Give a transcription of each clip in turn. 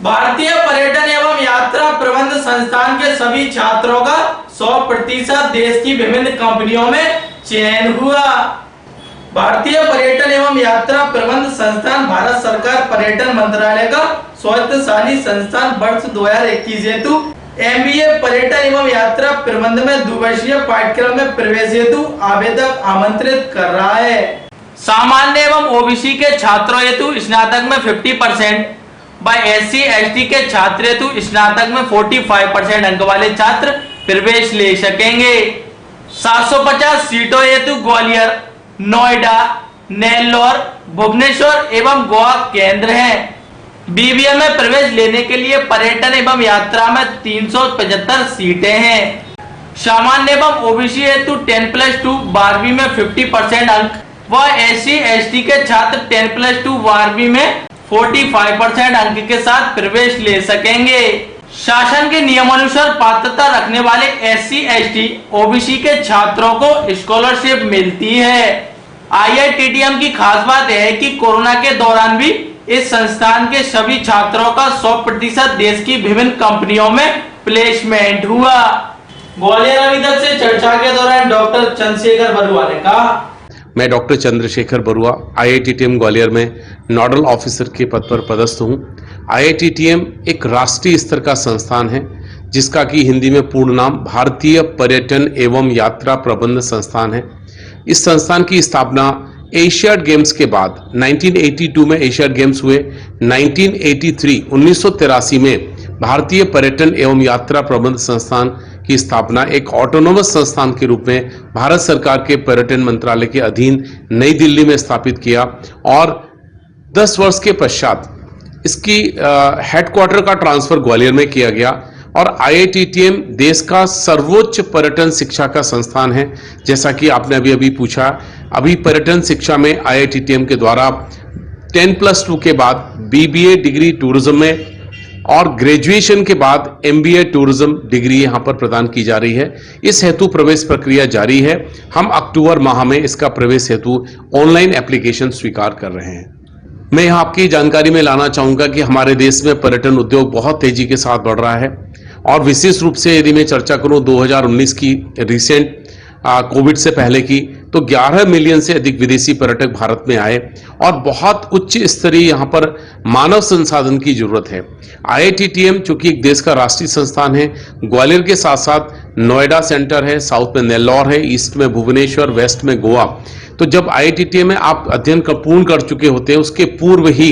भारतीय पर्यटन एवं यात्रा प्रबंध संस्थान के सभी छात्रों का 100% देश की विभिन्न कंपनियों में चयन हुआ। भारतीय पर्यटन एवं यात्रा प्रबंध संस्थान भारत सरकार पर्यटन मंत्रालय का स्वायत्तशासी संस्थान वर्ष 2021 हेतु MBA पर्यटन एवं यात्रा प्रबंध में द्विवर्षीय पाठ्यक्रम में प्रवेश हेतु आवेदक आमंत्रित कर रहा है। सामान्य एवं OBC के छात्रों हेतु स्नातक में 50%, SC ST के छात्र हेतु स्नातक में 45% अंक वाले छात्र प्रवेश ले सकेंगे। 750 सीटों हेतु ग्वालियर, नोएडा, नेल्लोर, भुवनेश्वर एवं गोवा केंद्र हैं। BBA में प्रवेश लेने के लिए पर्यटन एवं यात्रा में 375 सीटें हैं। सामान्य एवं OBC हेतु 10+2 12वीं में 50% अंक व SC ST के छात्र 10+2 12वीं में 45% अंक के साथ प्रवेश ले सकेंगे। शासन के नियमानुसार पात्रता रखने वाले SC ST OBC के छात्रों को स्कॉलरशिप मिलती है। IITTM की खास बात यह है कि कोरोना के दौरान भी इस संस्थान के सभी छात्रों का 100% देश की विभिन्न कंपनियों में प्लेसमेंट हुआ। ग्वालियर अविदक से चर्चा के दौरान डॉक्टर चंद्रशेखर बरुआ ने कहा, मैं डॉक्टर चंद्रशेखर बरुआ IITTM ग्वालियर में नोडल ऑफिसर के पद पर पदस्थ हूँ। IITTM एक राष्ट्रीय स्तर का संस्थान है जिसका कि हिंदी में पूर्ण नाम भारतीय पर्यटन एवं यात्रा प्रबंध संस्थान है। इस संस्थान की स्थापना एशियाड गेम्स के बाद 1982 में एशियाड गेम्स हुए। 1983 में भारतीय पर्यटन एवं यात्रा प्रबंध संस्थान की स्थापना एक ऑटोनोमस संस्थान के रूप में भारत सरकार के पर्यटन मंत्रालय के अधीन नई दिल्ली में स्थापित किया और 10 वर्ष के पश्चात इसकी हेडक्वार्टर का ट्रांसफर ग्वालियर में किया गया और IITTM देश का सर्वोच्च पर्यटन शिक्षा का संस्थान है। जैसा कि आपने अभी पूछा, अभी पर्यटन शिक्षा में IITTM के द्वारा 10+2 के बाद BBA डिग्री टूरिज्म में और ग्रेजुएशन के बाद MBA टूरिज्म डिग्री यहां पर प्रदान की जा रही है। इस हेतु प्रवेश प्रक्रिया जारी है। हम अक्टूबर माह में इसका प्रवेश हेतु ऑनलाइन एप्लीकेशन स्वीकार कर रहे हैं। मैं यहाँ आपकी जानकारी में लाना चाहूंगा कि हमारे देश में पर्यटन उद्योग बहुत तेजी के साथ बढ़ रहा है और विशेष रूप से यदि मैं चर्चा करूं 2019 की रिसेंट कोविड से पहले की, तो 11 मिलियन से अधिक विदेशी पर्यटक भारत में आए और बहुत उच्च स्तरीय यहाँ पर मानव संसाधन की जरूरत है। IITTM चूंकि एक देश का राष्ट्रीय संस्थान है, ग्वालियर के साथ साथ नोएडा सेंटर है, साउथ में नेल्लौर है, ईस्ट में भुवनेश्वर, वेस्ट में गोवा। तो जब IITTM में आप अध्ययन पूर्ण कर चुके होते हैं, उसके पूर्व ही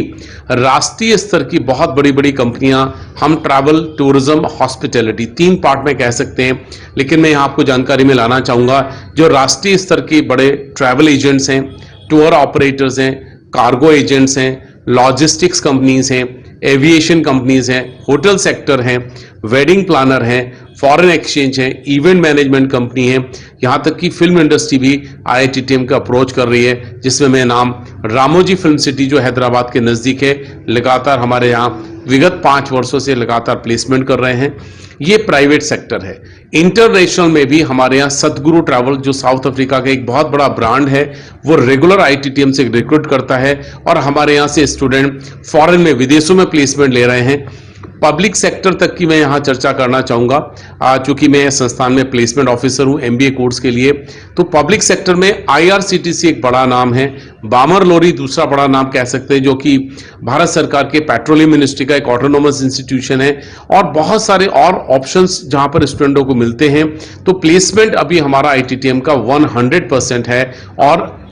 राष्ट्रीय स्तर की बहुत बड़ी बड़ी कंपनियां, हम ट्रैवल, टूरिज्म, हॉस्पिटैलिटी 3 पार्ट में कह सकते हैं, लेकिन मैं यहाँ आपको जानकारी में लाना चाहूंगा जो राष्ट्रीय स्तर के बड़े ट्रैवल एजेंट्स हैं, टूर ऑपरेटर्स हैं, कार्गो एजेंट्स हैं, लॉजिस्टिक्स कंपनीज हैं, एविएशन कंपनीज हैं, होटल सेक्टर हैं, वेडिंग प्लानर हैं, फॉरेन एक्सचेंज है, इवेंट मैनेजमेंट कंपनी है, यहाँ तक कि फिल्म इंडस्ट्री भी IITTM का अप्रोच कर रही है, जिसमें मैं नाम रामोजी फिल्म सिटी जो हैदराबाद के नज़दीक है, लगातार हमारे यहाँ विगत 5 वर्षों से लगातार प्लेसमेंट कर रहे हैं। ये प्राइवेट सेक्टर है। इंटरनेशनल में भी हमारे यहाँ सतगुरु ट्रैवल जो साउथ अफ्रीका का एक बहुत बड़ा ब्रांड है, वो रेगुलर IITTM से रिक्रूट करता है और हमारे यहाँ से स्टूडेंट फॉरेन में, विदेशों में प्लेसमेंट ले रहे हैं। पब्लिक सेक्टर तक की मैं यहाँ चर्चा करना चाहूँगा, चूंकि मैं संस्थान में प्लेसमेंट ऑफिसर हूँ MBA कोर्स के लिए। तो पब्लिक सेक्टर में IRCTC एक बड़ा नाम है, बामर लोरी दूसरा बड़ा नाम कह सकते हैं, जो कि भारत सरकार के पेट्रोलियम मिनिस्ट्री का एक ऑटोनोमस इंस्टीट्यूशन है और बहुत सारे और ऑप्शंस जहाँ पर स्टूडेंटों को मिलते हैं। तो प्लेसमेंट अभी हमारा IITTM का 100% है और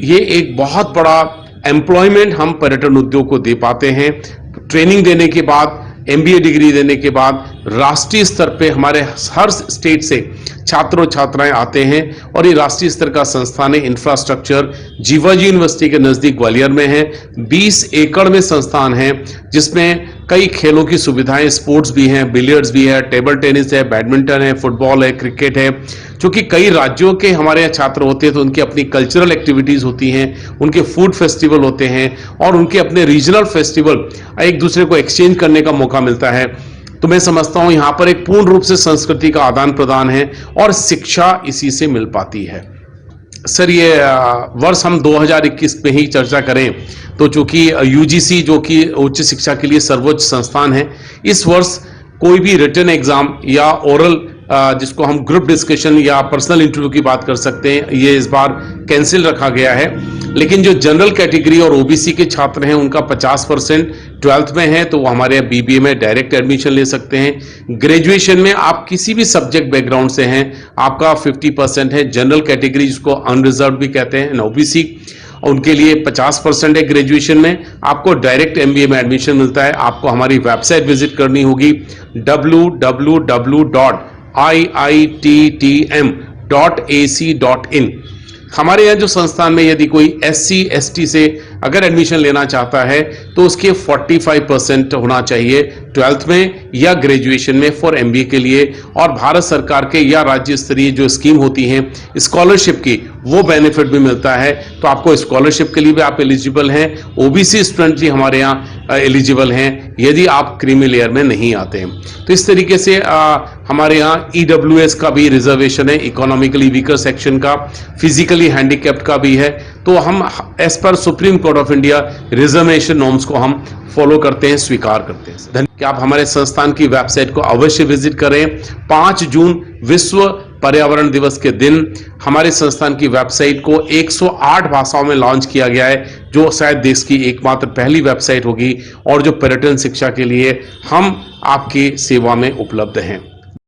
ये एक बहुत बड़ा एम्प्लॉयमेंट हम पर्यटन उद्योग को दे पाते हैं। ट्रेनिंग देने के बाद, MBA डिग्री देने के बाद राष्ट्रीय स्तर पे हमारे हर स्टेट से छात्रों छात्राएं आते हैं और ये राष्ट्रीय स्तर का संस्थान है। इंफ्रास्ट्रक्चर जीवाजी यूनिवर्सिटी के नजदीक ग्वालियर में है। 20 एकड़ में संस्थान है जिसमें कई खेलों की सुविधाएं, स्पोर्ट्स भी हैं, बिलियर्ड्स भी है, टेबल टेनिस है, बैडमिंटन है, फुटबॉल है, क्रिकेट है। क्योंकि कई राज्यों के हमारे यहाँ छात्र होते हैं तो उनकी अपनी कल्चरल एक्टिविटीज होती हैं, उनके फूड फेस्टिवल होते हैं और उनके अपने रीजनल फेस्टिवल, एक दूसरे को एक्सचेंज करने का मौका मिलता है। तो मैं समझता हूं यहाँ पर एक पूर्ण रूप से संस्कृति का आदान प्रदान है और शिक्षा इसी से मिल पाती है। सर ये वर्ष हम 2021 में ही चर्चा करें तो चूंकि यूजीसी जो कि उच्च शिक्षा के लिए सर्वोच्च संस्थान है, इस वर्ष कोई भी रिटन एग्जाम या ओरल जिसको हम ग्रुप डिस्कशन या पर्सनल इंटरव्यू की बात कर सकते हैं, ये इस बार कैंसिल रखा गया है। लेकिन जो जनरल कैटेगरी और ओबीसी के छात्र हैं उनका 50% 12th में है तो वो हमारे बीबीए में डायरेक्ट एडमिशन ले सकते हैं। ग्रेजुएशन में आप किसी भी सब्जेक्ट बैकग्राउंड से हैं, आपका 50% है। जनरल कैटेगरी जिसको अनरिजर्व भी कहते हैं, ओबीसी, उनके लिए 50% है। ग्रेजुएशन में आपको डायरेक्ट एमबीए में एडमिशन मिलता है। आपको हमारी वेबसाइट विजिट करनी होगी www.iittm.ac.in। हमारे यहाँ जो संस्थान में यदि कोई SC ST से अगर एडमिशन लेना चाहता है तो उसके 45% होना चाहिए 12th में या ग्रेजुएशन में फॉर MBA के लिए। और भारत सरकार के या राज्य स्तरीय जो स्कीम होती हैं स्कॉलरशिप की, वो बेनिफिट भी मिलता है। तो आपको स्कॉलरशिप के लिए भी आप एलिजिबल हैं। ओबीसी स्टूडेंट भी हमारे यहाँ एलिजिबल हैं यदि आप क्रीमी लेयर में नहीं आते हैं। तो इस तरीके से हमारे यहाँ EWS का भी रिजर्वेशन है, इकोनॉमिकली वीकर सेक्शन का, फिजिकली हैंडीकैप्ड का भी है। तो हम as per supreme court of India reservation norms को हम फॉलो करते हैं, स्वीकार करते हैं। धन्यवाद। आप हमारे संस्थान की वेबसाइट को अवश्य विजिट करें। 5 जून विश्व पर्यावरण दिवस के दिन हमारे संस्थान की वेबसाइट को 108 भाषाओं में लॉन्च किया गया है, जो शायद देश की एकमात्र पहली वेबसाइट होगी और जो पर्यटन शिक्षा के लिए हम आपकी सेवा में उपलब्ध हैं।